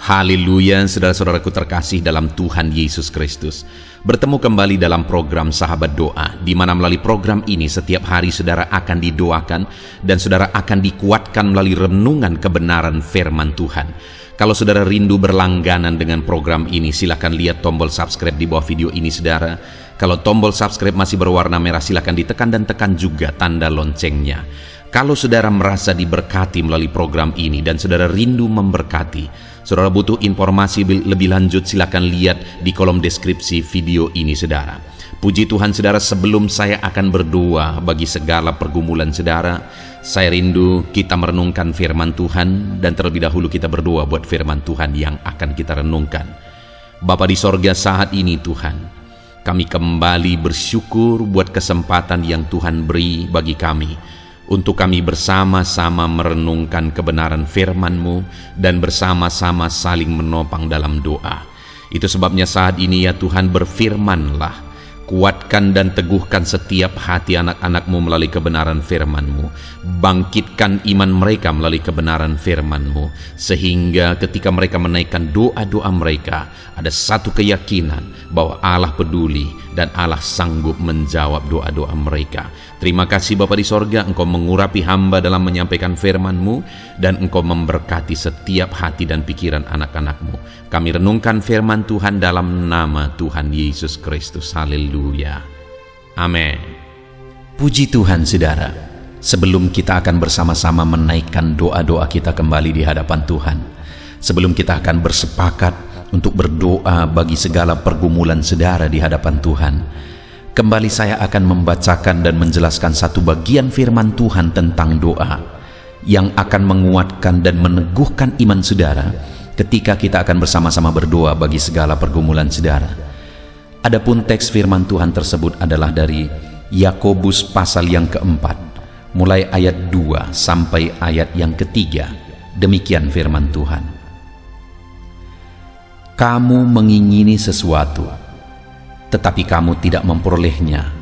Haleluya, saudara-saudaraku terkasih dalam Tuhan Yesus Kristus. Bertemu kembali dalam program Sahabat Doa, di mana melalui program ini setiap hari saudara akan didoakan dan saudara akan dikuatkan melalui renungan kebenaran firman Tuhan. Kalau saudara rindu berlangganan dengan program ini, silakan lihat tombol subscribe di bawah video ini saudara. Kalau tombol subscribe masih berwarna merah, silakan ditekan dan tekan juga tanda loncengnya. Kalau saudara merasa diberkati melalui program ini dan saudara rindu memberkati, saudara butuh informasi lebih lanjut, silakan lihat di kolom deskripsi video ini saudara. Puji Tuhan saudara, sebelum saya akan berdoa bagi segala pergumulan saudara, saya rindu kita merenungkan firman Tuhan, dan terlebih dahulu kita berdoa buat firman Tuhan yang akan kita renungkan. Bapa di sorga, saat ini Tuhan, kami kembali bersyukur buat kesempatan yang Tuhan beri bagi kami untuk kami bersama-sama merenungkan kebenaran firman-Mu dan bersama-sama saling menopang dalam doa. Itu sebabnya saat ini ya Tuhan, berfirman-Lah, kuatkan dan teguhkan setiap hati anak-anak-Mu melalui kebenaran firman-Mu. Bangkitkan iman mereka melalui kebenaran firman-Mu, sehingga ketika mereka menaikkan doa-doa mereka, ada satu keyakinan bahwa Allah peduli dan Allah sanggup menjawab doa-doa mereka. Terima kasih Bapa di sorga, Engkau mengurapi hamba dalam menyampaikan firman-Mu, dan Engkau memberkati setiap hati dan pikiran anak-anak-Mu. Kami renungkan firman Tuhan dalam nama Tuhan Yesus Kristus. Haleluya. Amin. Puji Tuhan saudara, sebelum kita akan bersama-sama menaikkan doa-doa kita kembali di hadapan Tuhan, sebelum kita akan bersepakat untuk berdoa bagi segala pergumulan saudara di hadapan Tuhan, kembali saya akan membacakan dan menjelaskan satu bagian firman Tuhan tentang doa yang akan menguatkan dan meneguhkan iman saudara ketika kita akan bersama-sama berdoa bagi segala pergumulan saudara. Adapun teks firman Tuhan tersebut adalah dari Yakobus pasal yang keempat, mulai ayat 2 sampai ayat yang ketiga. Demikian firman Tuhan. Kamu mengingini sesuatu, tetapi kamu tidak memperolehnya.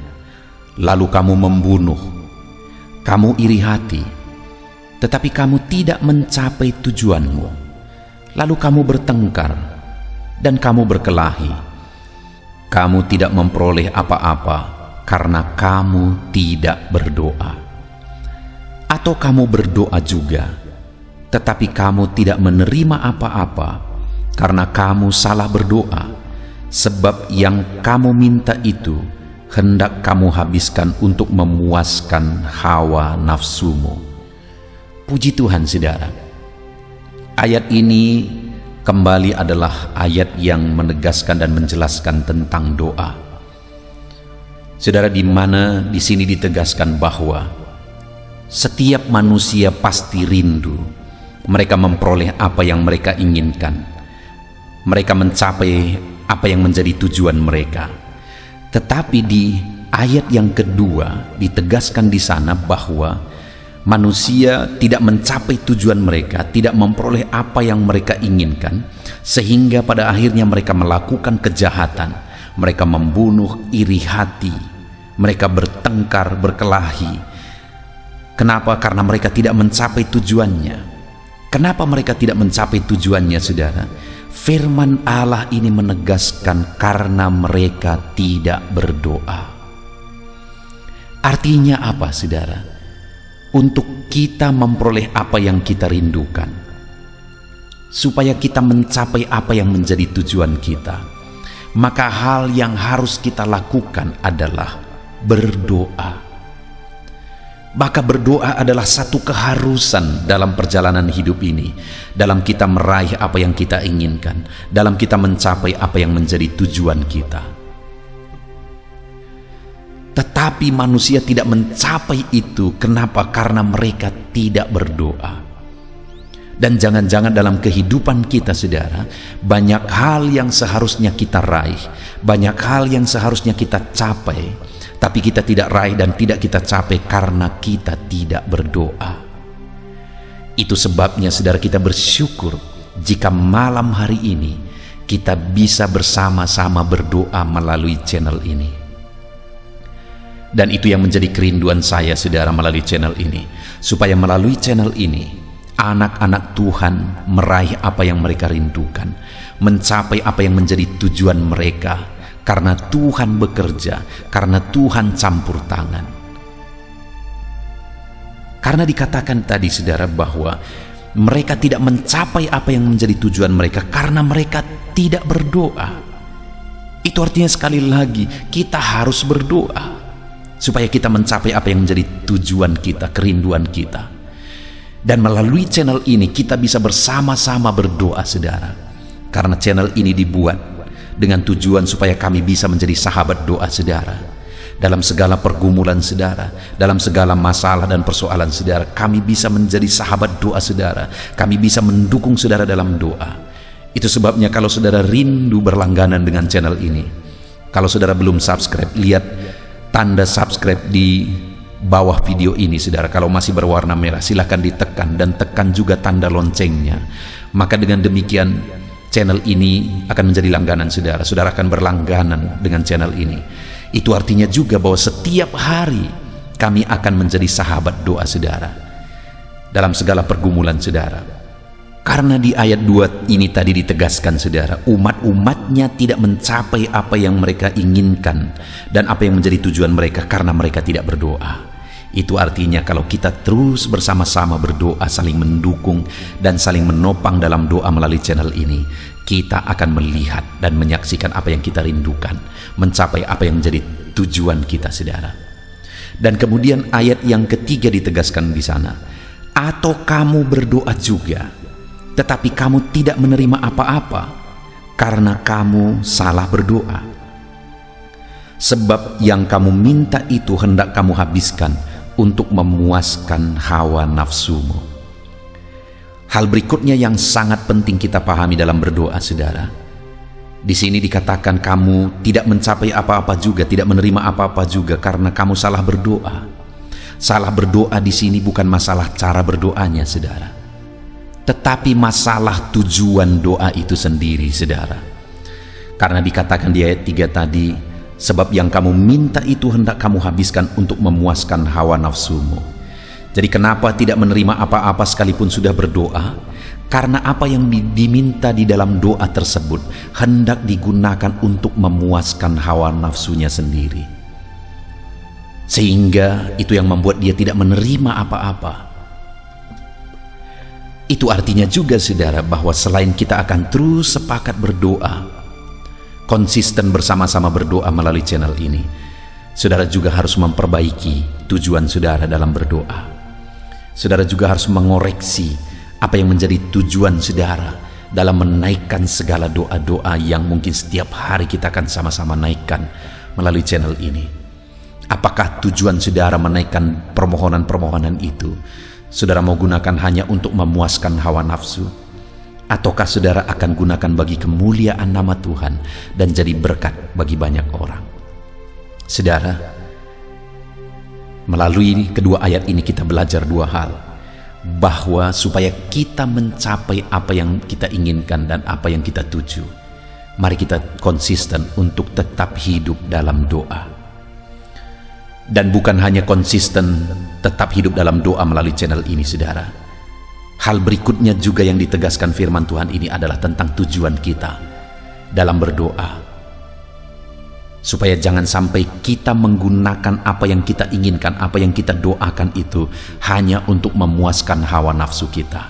Lalu kamu membunuh. Kamu iri hati, tetapi kamu tidak mencapai tujuanmu. Lalu kamu bertengkar dan kamu berkelahi. Kamu tidak memperoleh apa-apa karena kamu tidak berdoa. Atau kamu berdoa juga, tetapi kamu tidak menerima apa-apa karena kamu salah berdoa, sebab yang kamu minta itu hendak kamu habiskan untuk memuaskan hawa nafsumu. Puji Tuhan saudara. Ayat ini kembali adalah ayat yang menegaskan dan menjelaskan tentang doa. Saudara, di mana di sini ditegaskan bahwa setiap manusia pasti rindu mereka memperoleh apa yang mereka inginkan. Mereka mencapai apa yang menjadi tujuan mereka. Tetapi di ayat yang kedua ditegaskan di sana bahwa manusia tidak mencapai tujuan mereka, tidak memperoleh apa yang mereka inginkan, sehingga pada akhirnya mereka melakukan kejahatan. Mereka membunuh, iri hati, mereka bertengkar, berkelahi. Kenapa? Karena mereka tidak mencapai tujuannya. Kenapa mereka tidak mencapai tujuannya saudara? Firman Allah ini menegaskan karena mereka tidak berdoa. Artinya apa saudara? Untuk kita memperoleh apa yang kita rindukan, supaya kita mencapai apa yang menjadi tujuan kita, maka hal yang harus kita lakukan adalah berdoa. Maka berdoa adalah satu keharusan dalam perjalanan hidup ini, dalam kita meraih apa yang kita inginkan, dalam kita mencapai apa yang menjadi tujuan kita. Tetapi manusia tidak mencapai itu. Kenapa? Karena mereka tidak berdoa. Dan jangan-jangan dalam kehidupan kita saudara, banyak hal yang seharusnya kita raih, banyak hal yang seharusnya kita capai, tapi kita tidak raih dan tidak kita capai karena kita tidak berdoa. Itu sebabnya saudara, kita bersyukur jika malam hari ini kita bisa bersama-sama berdoa melalui channel ini. Dan itu yang menjadi kerinduan saya saudara melalui channel ini, supaya melalui channel ini anak-anak Tuhan meraih apa yang mereka rindukan, mencapai apa yang menjadi tujuan mereka, karena Tuhan bekerja, karena Tuhan campur tangan. Karena dikatakan tadi saudara bahwa mereka tidak mencapai apa yang menjadi tujuan mereka karena mereka tidak berdoa. Itu artinya sekali lagi kita harus berdoa supaya kita mencapai apa yang menjadi tujuan kita, kerinduan kita. Dan melalui channel ini kita bisa bersama-sama berdoa saudara. Karena channel ini dibuat dengan tujuan supaya kami bisa menjadi sahabat doa saudara. Dalam segala pergumulan saudara, dalam segala masalah dan persoalan saudara, kami bisa menjadi sahabat doa saudara. Kami bisa mendukung saudara dalam doa. Itu sebabnya kalau saudara rindu berlangganan dengan channel ini, kalau saudara belum subscribe, lihat tanda subscribe di bawah video ini saudara. Kalau masih berwarna merah, silahkan ditekan dan tekan juga tanda loncengnya. Maka dengan demikian channel ini akan menjadi langganan saudara. Saudara akan berlangganan dengan channel ini. Itu artinya juga bahwa setiap hari kami akan menjadi sahabat doa saudara dalam segala pergumulan saudara. Karena di ayat 2 ini tadi ditegaskan saudara, umat-umatnya tidak mencapai apa yang mereka inginkan dan apa yang menjadi tujuan mereka karena mereka tidak berdoa. Itu artinya kalau kita terus bersama-sama berdoa, saling mendukung dan saling menopang dalam doa melalui channel ini, kita akan melihat dan menyaksikan apa yang kita rindukan, mencapai apa yang menjadi tujuan kita saudara. Dan kemudian ayat yang ketiga ditegaskan di sana, atau kamu berdoa juga, tetapi kamu tidak menerima apa-apa karena kamu salah berdoa. Sebab yang kamu minta itu hendak kamu habiskan untuk memuaskan hawa nafsumu. Hal berikutnya yang sangat penting kita pahami dalam berdoa saudara. Di sini dikatakan kamu tidak mencapai apa-apa juga, tidak menerima apa-apa juga karena kamu salah berdoa. Salah berdoa di sini bukan masalah cara berdoanya saudara, tetapi masalah tujuan doa itu sendiri saudara. Karena dikatakan di ayat 3 tadi, sebab yang kamu minta itu hendak kamu habiskan untuk memuaskan hawa nafsumu. Jadi kenapa tidak menerima apa-apa sekalipun sudah berdoa? Karena apa yang diminta di dalam doa tersebut hendak digunakan untuk memuaskan hawa nafsunya sendiri. Sehingga itu yang membuat dia tidak menerima apa-apa. Itu artinya juga saudara bahwa selain kita akan terus sepakat berdoa, konsisten bersama-sama berdoa melalui channel ini, saudara juga harus memperbaiki tujuan saudara dalam berdoa. Saudara juga harus mengoreksi apa yang menjadi tujuan saudara dalam menaikkan segala doa-doa yang mungkin setiap hari kita akan sama-sama naikkan melalui channel ini. Apakah tujuan saudara menaikkan permohonan-permohonan itu saudara mau gunakan hanya untuk memuaskan hawa nafsu, ataukah saudara akan gunakan bagi kemuliaan nama Tuhan dan jadi berkat bagi banyak orang? Saudara, melalui kedua ayat ini kita belajar dua hal, bahwa supaya kita mencapai apa yang kita inginkan dan apa yang kita tuju, mari kita konsisten untuk tetap hidup dalam doa. Dan bukan hanya konsisten tetap hidup dalam doa melalui channel ini saudara, hal berikutnya juga yang ditegaskan firman Tuhan ini adalah tentang tujuan kita dalam berdoa. Supaya jangan sampai kita menggunakan apa yang kita inginkan, apa yang kita doakan itu hanya untuk memuaskan hawa nafsu kita.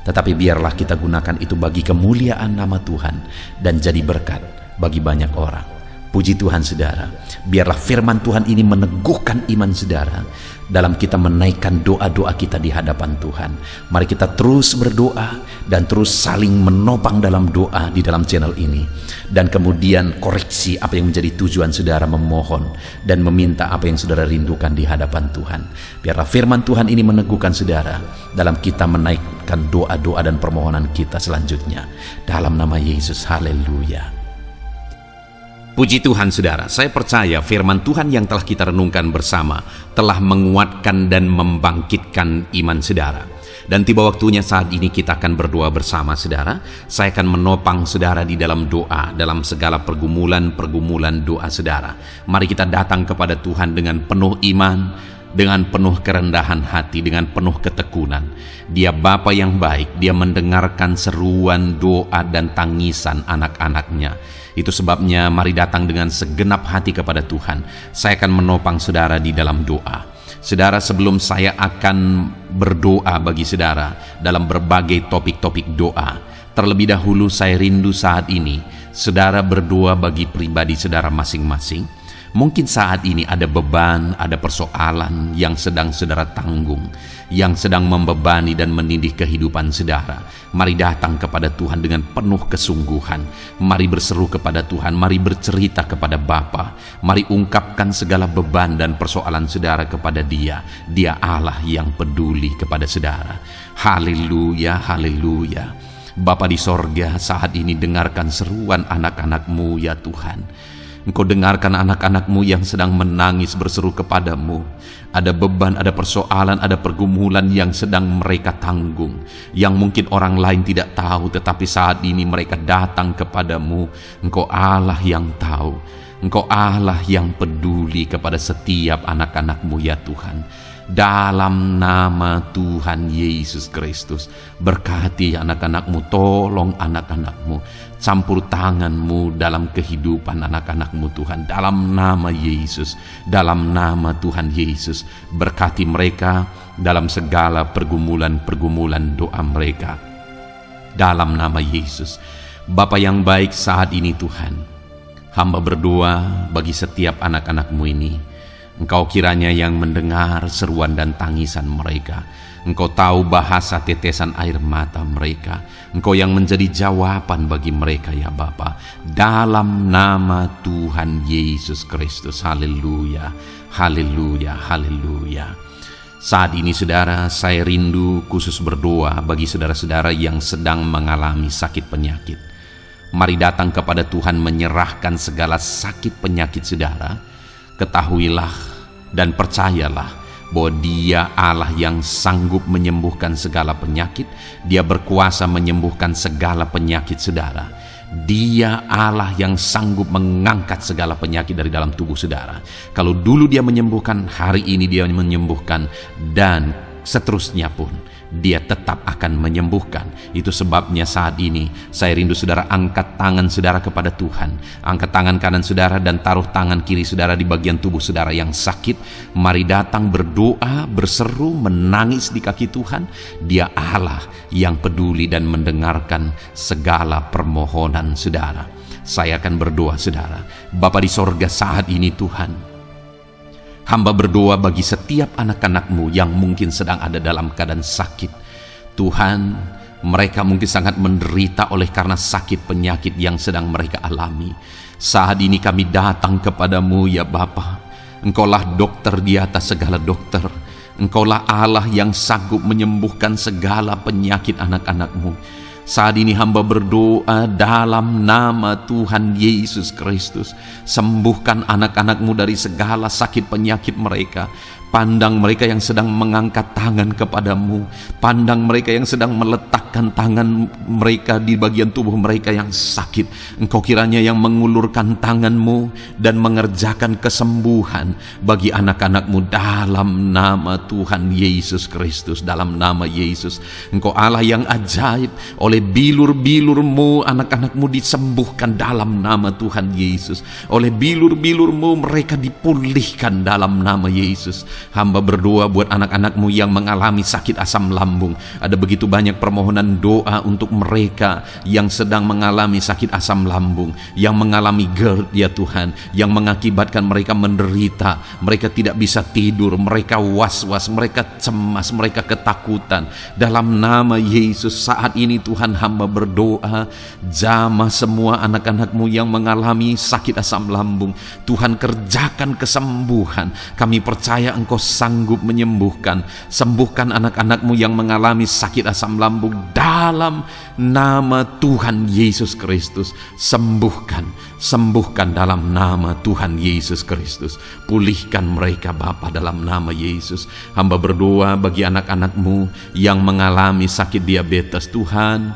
Tetapi biarlah kita gunakan itu bagi kemuliaan nama Tuhan dan jadi berkat bagi banyak orang. Puji Tuhan saudara, biarlah firman Tuhan ini meneguhkan iman saudara dalam kita menaikkan doa-doa kita di hadapan Tuhan. Mari kita terus berdoa dan terus saling menopang dalam doa di dalam channel ini. Dan kemudian koreksi apa yang menjadi tujuan saudara, memohon dan meminta apa yang saudara rindukan di hadapan Tuhan. Biarlah firman Tuhan ini meneguhkan saudara dalam kita menaikkan doa-doa dan permohonan kita selanjutnya. Dalam nama Yesus, haleluya. Puji Tuhan saudara, saya percaya firman Tuhan yang telah kita renungkan bersama telah menguatkan dan membangkitkan iman saudara. Dan tiba waktunya saat ini kita akan berdoa bersama saudara. Saya akan menopang saudara di dalam doa, dalam segala pergumulan doa saudara. Mari kita datang kepada Tuhan dengan penuh iman, dengan penuh kerendahan hati, dengan penuh ketekunan. Dia Bapa yang baik, dia mendengarkan seruan, doa, dan tangisan anak-anaknya. Itu sebabnya mari datang dengan segenap hati kepada Tuhan. Saya akan menopang saudara di dalam doa. Saudara, sebelum saya akan berdoa bagi saudara dalam berbagai topik-topik doa, terlebih dahulu saya rindu saat ini saudara berdoa bagi pribadi saudara masing-masing. Mungkin saat ini ada beban, ada persoalan yang sedang saudara tanggung, yang sedang membebani dan menindih kehidupan saudara. Mari datang kepada Tuhan dengan penuh kesungguhan. Mari berseru kepada Tuhan, mari bercerita kepada Bapa. Mari ungkapkan segala beban dan persoalan saudara kepada Dia. Dia Allah yang peduli kepada saudara. Haleluya, haleluya. Bapa di sorga, saat ini dengarkan seruan anak-anak-Mu ya Tuhan. Engkau dengarkan anak-anak-Mu yang sedang menangis berseru kepadamu. Ada beban, ada persoalan, ada pergumulan yang sedang mereka tanggung, yang mungkin orang lain tidak tahu, tetapi saat ini mereka datang kepadamu. Engkau Allah yang tahu, Engkau Allah yang peduli kepada setiap anak-anak-Mu ya Tuhan. Dalam nama Tuhan Yesus Kristus, berkati anak-anak-Mu, tolong anak-anak-Mu, campur tangan-Mu dalam kehidupan anak-anak-Mu Tuhan. Dalam nama Yesus, dalam nama Tuhan Yesus, berkati mereka dalam segala pergumulan-pergumulan doa mereka. Dalam nama Yesus. Bapa yang baik, saat ini Tuhan, hamba berdoa bagi setiap anak-anak-Mu ini. Engkau kiranya yang mendengar seruan dan tangisan mereka. Engkau tahu bahasa tetesan air mata mereka. Engkau yang menjadi jawaban bagi mereka ya Bapa. Dalam nama Tuhan Yesus Kristus. Haleluya, haleluya, haleluya. Saat ini saudara, saya rindu khusus berdoa bagi saudara-saudara yang sedang mengalami sakit penyakit. Mari datang kepada Tuhan menyerahkan segala sakit penyakit saudara. Ketahuilah dan percayalah bahwa Dia Allah yang sanggup menyembuhkan segala penyakit. Dia berkuasa menyembuhkan segala penyakit saudara. Dia Allah yang sanggup mengangkat segala penyakit dari dalam tubuh saudara. Kalau dulu Dia menyembuhkan, hari ini Dia menyembuhkan, dan seterusnya pun Dia tetap akan menyembuhkan. Itu sebabnya saat ini saya rindu saudara angkat tangan saudara kepada Tuhan. Angkat tangan kanan saudara dan taruh tangan kiri saudara di bagian tubuh saudara yang sakit. Mari datang berdoa, berseru, menangis di kaki Tuhan. Dia Allah yang peduli dan mendengarkan segala permohonan saudara. Saya akan berdoa saudara. Bapa di sorga, saat ini Tuhan, hamba berdoa bagi setiap anak-anak-Mu yang mungkin sedang ada dalam keadaan sakit. Tuhan, mereka mungkin sangat menderita oleh karena sakit penyakit yang sedang mereka alami. Saat ini kami datang kepadamu ya Bapa. Engkaulah dokter di atas segala dokter. Engkaulah Allah yang sanggup menyembuhkan segala penyakit anak-anak-Mu. Saat ini hamba berdoa dalam nama Tuhan Yesus Kristus. Sembuhkan anak-anak-Mu dari segala sakit penyakit mereka. Pandang mereka yang sedang mengangkat tangan kepadamu. Pandang mereka yang sedang meletakkan tangan mereka di bagian tubuh mereka yang sakit. Engkau kiranya yang mengulurkan tangan-Mu dan mengerjakan kesembuhan bagi anak-anak-Mu dalam nama Tuhan Yesus Kristus. Dalam nama Yesus, Engkau Allah yang ajaib. Oleh bilur-bilur-Mu anak-anak-Mu disembuhkan dalam nama Tuhan Yesus. Oleh bilur-bilur-Mu mereka dipulihkan dalam nama Yesus. Hamba berdoa buat anak-anak-Mu yang mengalami sakit asam lambung. Ada begitu banyak permohonan doa untuk mereka yang sedang mengalami sakit asam lambung, yang mengalami GERD ya Tuhan, yang mengakibatkan mereka menderita, mereka tidak bisa tidur, mereka was-was, mereka cemas, mereka ketakutan. Dalam nama Yesus saat ini Tuhan, hamba berdoa, jamah semua anak-anak-Mu yang mengalami sakit asam lambung. Tuhan, kerjakan kesembuhan. Kami percaya Engkau sanggup menyembuhkan. Sembuhkan anak-anak-Mu yang mengalami sakit asam lambung dalam nama Tuhan Yesus Kristus. Sembuhkan, sembuhkan dalam nama Tuhan Yesus Kristus. Pulihkan mereka Bapa dalam nama Yesus. Hamba berdoa bagi anak-anak-Mu yang mengalami sakit diabetes. Tuhan,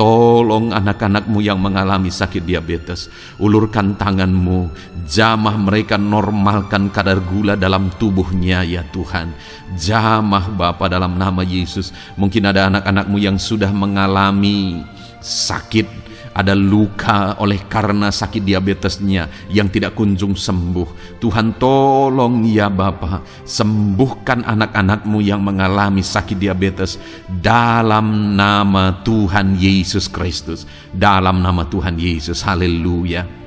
Tolong anak-anak-Mu yang mengalami sakit diabetes. Ulurkan tangan-Mu, jamah mereka, normalkan kadar gula dalam tubuhnya ya Tuhan. Jamah Bapa dalam nama Yesus. Mungkin ada anak-anak-Mu yang sudah mengalami sakit, ada luka oleh karena sakit diabetesnya yang tidak kunjung sembuh. Tuhan tolong ya Bapa, sembuhkan anak-anak-Mu yang mengalami sakit diabetes dalam nama Tuhan Yesus Kristus. Dalam nama Tuhan Yesus, haleluya.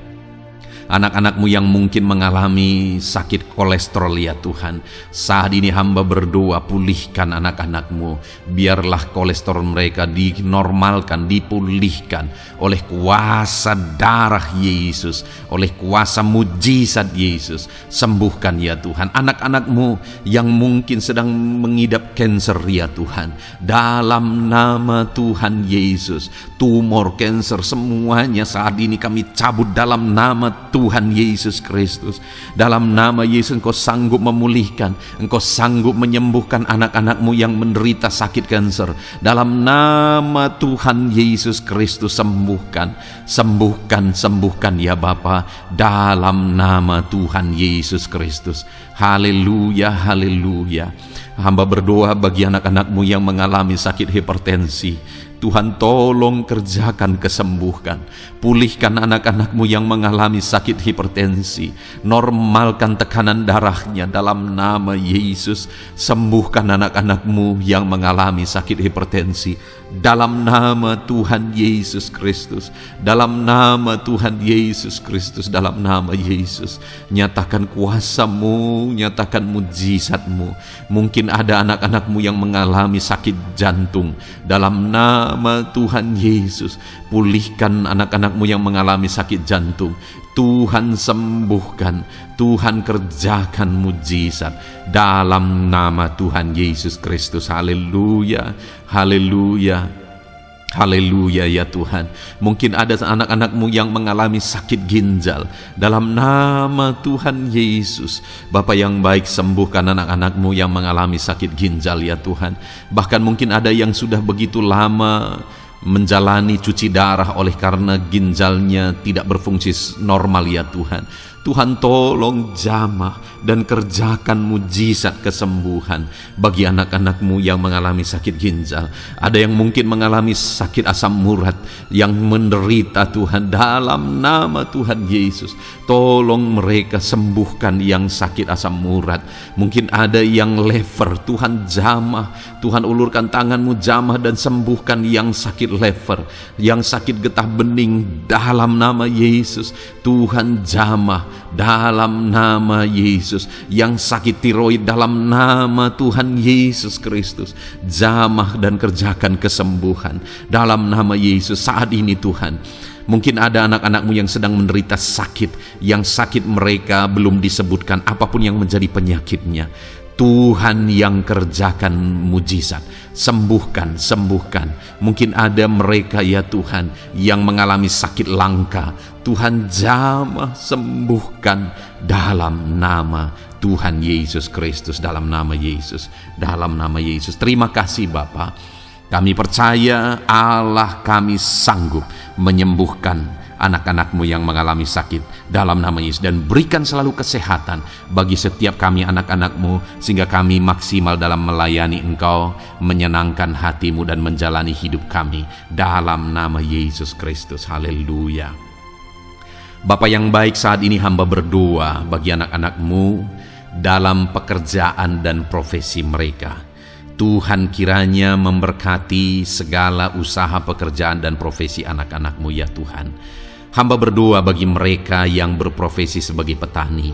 Anak-anak-Mu yang mungkin mengalami sakit kolesterol ya Tuhan, saat ini hamba berdoa, pulihkan anak-anak-Mu. Biarlah kolesterol mereka dinormalkan, dipulihkan oleh kuasa darah Yesus, oleh kuasa mujizat Yesus. Sembuhkan ya Tuhan anak-anak-Mu yang mungkin sedang mengidap kanker ya Tuhan. Dalam nama Tuhan Yesus, tumor, kanker, semuanya saat ini kami cabut dalam nama Tuhan Yesus Kristus. Dalam nama Yesus Engkau sanggup memulihkan, Engkau sanggup menyembuhkan anak-anak-Mu yang menderita sakit kanker. Dalam nama Tuhan Yesus Kristus, sembuhkan, sembuhkan, sembuhkan ya Bapa. Dalam nama Tuhan Yesus Kristus. Haleluya, haleluya. Hamba berdoa bagi anak-anak-Mu yang mengalami sakit hipertensi. Tuhan tolong kerjakan kesembuhan. Pulihkan anak-anak-Mu yang mengalami sakit hipertensi. Normalkan tekanan darahnya dalam nama Yesus. Sembuhkan anak-anak-Mu yang mengalami sakit hipertensi dalam nama Tuhan Yesus Kristus. Dalam nama Tuhan Yesus Kristus, dalam nama Yesus. Nyatakan kuasa-Mu, nyatakan mujizat-Mu. Mungkin ada anak-anak-Mu yang mengalami sakit jantung. Dalam nama Tuhan Yesus, pulihkan anak-anak-Mu yang mengalami sakit jantung. Tuhan sembuhkan, Tuhan kerjakan mujizat dalam nama Tuhan Yesus Kristus. Haleluya, haleluya, haleluya ya Tuhan. Mungkin ada anak-anak-Mu yang mengalami sakit ginjal. Dalam nama Tuhan Yesus, Bapa yang baik, sembuhkan anak-anak-Mu yang mengalami sakit ginjal ya Tuhan. Bahkan mungkin ada yang sudah begitu lama menjalani cuci darah oleh karena ginjalnya tidak berfungsi normal ya Tuhan. Tuhan tolong jamah dan kerjakan mujizat kesembuhan bagi anak-anak-Mu yang mengalami sakit ginjal. Ada yang mungkin mengalami sakit asam urat yang menderita Tuhan. Dalam nama Tuhan Yesus, tolong mereka sembuhkan yang sakit asam urat. Mungkin ada yang lever, Tuhan jamah, Tuhan ulurkan tangan-Mu jamah dan sembuhkan yang sakit lever, yang sakit getah bening dalam nama Yesus. Tuhan jamah dalam nama Yesus. Yang sakit tiroid dalam nama Tuhan Yesus Kristus, jamah dan kerjakan kesembuhan dalam nama Yesus. Saat ini Tuhan, mungkin ada anak-anak-Mu yang sedang menderita sakit, yang sakit mereka belum disebutkan apapun yang menjadi penyakitnya. Tuhan yang kerjakan mujizat, sembuhkan, sembuhkan. Mungkin ada mereka ya Tuhan yang mengalami sakit langka. Tuhan jamah, sembuhkan dalam nama Tuhan Yesus Kristus, dalam nama Yesus, dalam nama Yesus. Terima kasih Bapa. Kami percaya Allah kami sanggup menyembuhkan anak-anak-Mu yang mengalami sakit dalam nama Yesus, dan berikan selalu kesehatan bagi setiap kami anak-anak-Mu sehingga kami maksimal dalam melayani Engkau, menyenangkan hati-Mu dan menjalani hidup kami dalam nama Yesus Kristus. Haleluya. Bapa yang baik, saat ini hamba berdoa bagi anak-anak-Mu dalam pekerjaan dan profesi mereka. Tuhan kiranya memberkati segala usaha pekerjaan dan profesi anak-anak-Mu ya Tuhan. Hamba berdoa bagi mereka yang berprofesi sebagai petani.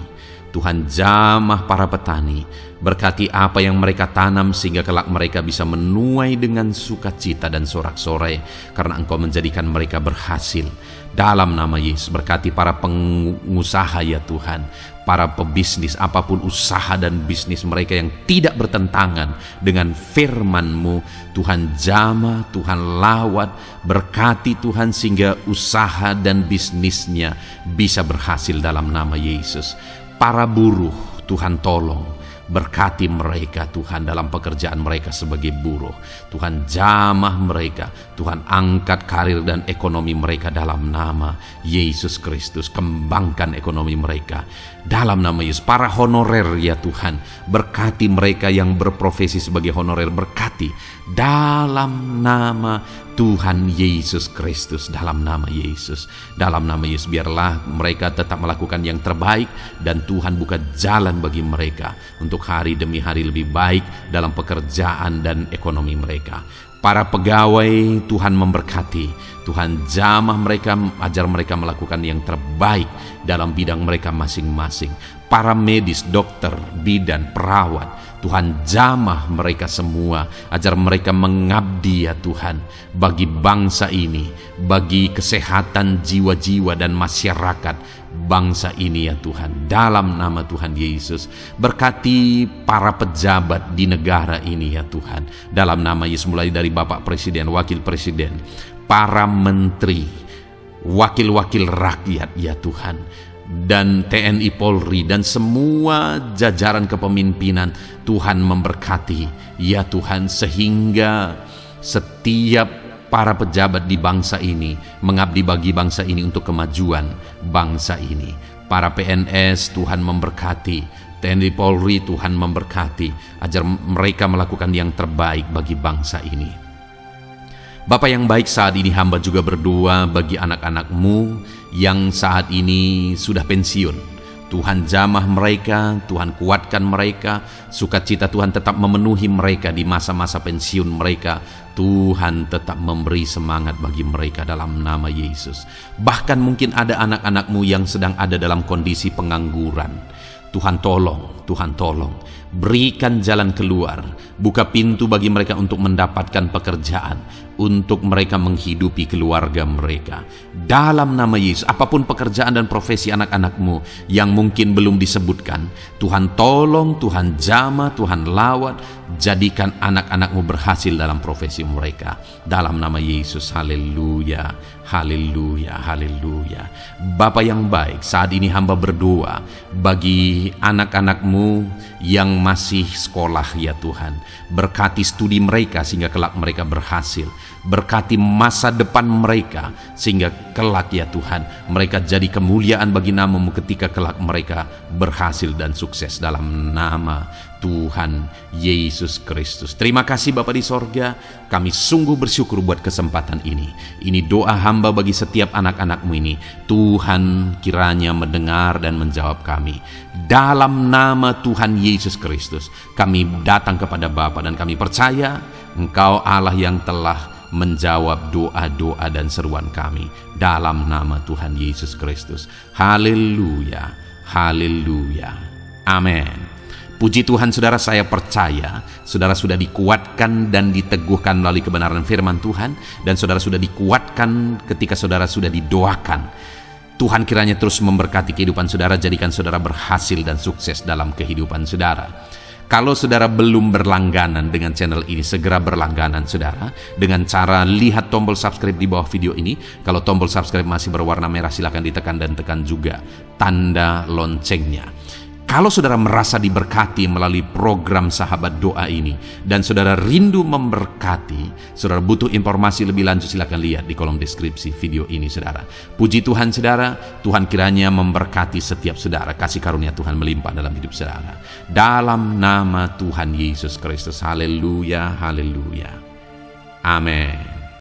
Tuhan jamah para petani, berkati apa yang mereka tanam sehingga kelak mereka bisa menuai dengan sukacita dan sorak-sorai karena Engkau menjadikan mereka berhasil. Dalam nama Yesus, berkati para pengusaha ya Tuhan, para pebisnis, apapun usaha dan bisnis mereka yang tidak bertentangan dengan firman-Mu. Tuhan jamah, Tuhan lawat, berkati Tuhan sehingga usaha dan bisnisnya bisa berhasil dalam nama Yesus. Para buruh, Tuhan tolong. Berkati mereka Tuhan dalam pekerjaan mereka sebagai buruh. Tuhan jamah mereka. Tuhan angkat karir dan ekonomi mereka dalam nama Yesus Kristus. Kembangkan ekonomi mereka dalam nama Yesus. Para honorer ya Tuhan, berkati mereka yang berprofesi sebagai honorer. Berkati dalam nama Tuhan Yesus Kristus, dalam nama Yesus. Dalam nama Yesus, biarlah mereka tetap melakukan yang terbaik dan Tuhan buka jalan bagi mereka untuk hari demi hari lebih baik dalam pekerjaan dan ekonomi mereka. Para pegawai Tuhan memberkati. Tuhan jamah mereka, ajar mereka melakukan yang terbaik dalam bidang mereka masing-masing. Para medis, dokter, bidan, perawat, Tuhan jamah mereka semua, ajar mereka mengabdi ya Tuhan bagi bangsa ini, bagi kesehatan jiwa-jiwa dan masyarakat bangsa ini ya Tuhan, dalam nama Tuhan Yesus. Berkati para pejabat di negara ini ya Tuhan, dalam nama Yesus, mulai dari Bapak Presiden, Wakil Presiden, para menteri, wakil-wakil rakyat ya Tuhan, dan TNI Polri dan semua jajaran kepemimpinan. Tuhan memberkati ya Tuhan, sehingga setiap para pejabat di bangsa ini mengabdi bagi bangsa ini untuk kemajuan bangsa ini. Para PNS Tuhan memberkati, TNI Polri Tuhan memberkati, ajar mereka melakukan yang terbaik bagi bangsa ini. Bapa yang baik, saat ini hamba juga berdoa bagi anak-anak-Mu yang saat ini sudah pensiun. Tuhan jamah mereka, Tuhan kuatkan mereka, sukacita Tuhan tetap memenuhi mereka di masa-masa pensiun mereka. Tuhan tetap memberi semangat bagi mereka dalam nama Yesus. Bahkan mungkin ada anak-anak-Mu yang sedang ada dalam kondisi pengangguran. Tuhan tolong, Tuhan tolong, berikan jalan keluar, buka pintu bagi mereka untuk mendapatkan pekerjaan, untuk mereka menghidupi keluarga mereka. Dalam nama Yesus, apapun pekerjaan dan profesi anak-anak-Mu yang mungkin belum disebutkan, Tuhan tolong, Tuhan jamah, Tuhan lawat, jadikan anak-anak-Mu berhasil dalam profesi mereka. Dalam nama Yesus, haleluya, haleluya, haleluya. Bapa yang baik, saat ini hamba berdoa bagi anak-anak-Mu yang masih sekolah ya Tuhan. Berkati studi mereka sehingga kelak mereka berhasil. Berkati masa depan mereka sehingga kelak ya Tuhan mereka jadi kemuliaan bagi nama-Mu ketika kelak mereka berhasil dan sukses dalam nama Tuhan Yesus Kristus. Terima kasih Bapa di sorga, kami sungguh bersyukur buat kesempatan ini. Ini doa hamba bagi setiap anak-anak-Mu ini. Tuhan kiranya mendengar dan menjawab kami. Dalam nama Tuhan Yesus Kristus kami datang kepada Bapa dan kami percaya Engkau Allah yang telah menjawab doa-doa dan seruan kami dalam nama Tuhan Yesus Kristus. Haleluya, haleluya, amin. Puji Tuhan saudara, saya percaya saudara sudah dikuatkan dan diteguhkan melalui kebenaran firman Tuhan, dan saudara sudah dikuatkan ketika saudara sudah didoakan. Tuhan kiranya terus memberkati kehidupan saudara, jadikan saudara berhasil dan sukses dalam kehidupan saudara. Kalau saudara belum berlangganan dengan channel ini, segera berlangganan saudara dengan cara lihat tombol subscribe di bawah video ini. Kalau tombol subscribe masih berwarna merah, silakan ditekan dan tekan juga tanda loncengnya. Kalau saudara merasa diberkati melalui program Sahabat Doa ini dan saudara rindu memberkati, saudara butuh informasi lebih lanjut, silakan lihat di kolom deskripsi video ini saudara. Puji Tuhan saudara, Tuhan kiranya memberkati setiap saudara, kasih karunia Tuhan melimpah dalam hidup saudara. Dalam nama Tuhan Yesus Kristus, haleluya, haleluya, amin.